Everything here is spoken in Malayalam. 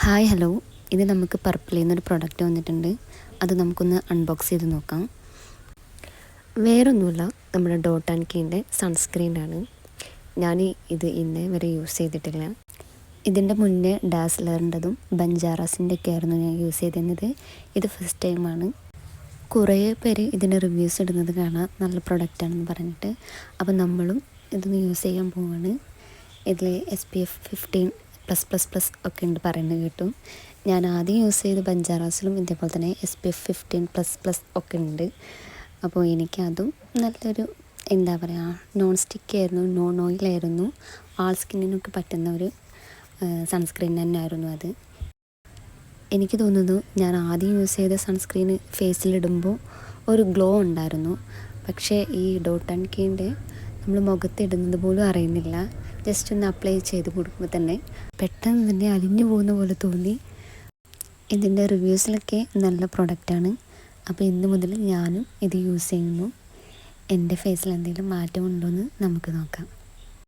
ഹായ് ഹലോ, ഇത് നമുക്ക് പർപ്പിളിൽ നിന്നൊരു പ്രൊഡക്റ്റ് വന്നിട്ടുണ്ട്. അത് നമുക്കൊന്ന് അൺബോക്സ് ചെയ്ത് നോക്കാം. വേറൊന്നുമില്ല, നമ്മുടെ ഡോട്ട് ആൻഡ് കീൻ്റെ സൺസ്ക്രീനാണ്. ഞാൻ ഇത് ഇന്നേ വരെ യൂസ് ചെയ്തിട്ടില്ല. ഇതിൻ്റെ മുന്നേ ഡാസ്ലറിൻ്റെതും ബഞ്ചാറാസിൻ്റെ ഒക്കെ ആയിരുന്നു ഞാൻ യൂസ് ചെയ്തിരുന്നത്. ഇത് ഫസ്റ്റ് ടൈമാണ്. കുറേ പേര് ഇതിൻ്റെ റിവ്യൂസ് ഇടുന്നത് കാണാം, നല്ല പ്രൊഡക്റ്റാണെന്ന് പറഞ്ഞിട്ട്. അപ്പോൾ നമ്മളും ഇതൊന്ന് യൂസ് ചെയ്യാൻ പോവാണ്. ഇതിൽ SPF 15+++ ഒക്കെ ഉണ്ട് പറയുന്നത് കേട്ടു. ഞാൻ ആദ്യം യൂസ് ചെയ്ത ബഞ്ചാറാസിലും ഇതേപോലെ തന്നെ SPF 15++ ഒക്കെ ഉണ്ട്. അപ്പോൾ എനിക്കതും നല്ലൊരു എന്താ പറയുക, നോൺ സ്റ്റിക്ക് ആയിരുന്നു, നോൺ ഓയിലായിരുന്നു, ആൾ സ്കിന്നിനൊക്കെ പറ്റുന്ന ഒരു സൺസ്ക്രീൻ തന്നെയായിരുന്നു അത്. എനിക്ക് തോന്നുന്നു ഞാൻ ആദ്യം യൂസ് ചെയ്ത സൺസ്ക്രീൻ ഫേസിലിടുമ്പോൾ ഒരു ഗ്ലോ ഉണ്ടായിരുന്നു. പക്ഷേ ഈ ഡോട്ട് ആൻഡ് കീൻ്റെ നമ്മൾ മുഖത്തിടുന്നത് പോലും അറിയുന്നില്ല. ജസ്റ്റ് ഒന്ന് അപ്ലൈ ചെയ്ത് കൊടുക്കുമ്പോൾ തന്നെ പെട്ടെന്ന് തന്നെ അലിഞ്ഞു പോകുന്ന പോലെ തോന്നി. ഇതിൻ്റെ റിവ്യൂസിലൊക്കെ നല്ല പ്രൊഡക്റ്റാണ്. അപ്പോൾ ഇന്ന് മുതൽ ഞാനും ഇത് യൂസ് ചെയ്യുന്നു. എൻ്റെ ഫേസിൽ എന്തെങ്കിലും മാറ്റമുണ്ടോ എന്ന് നമുക്ക് നോക്കാം.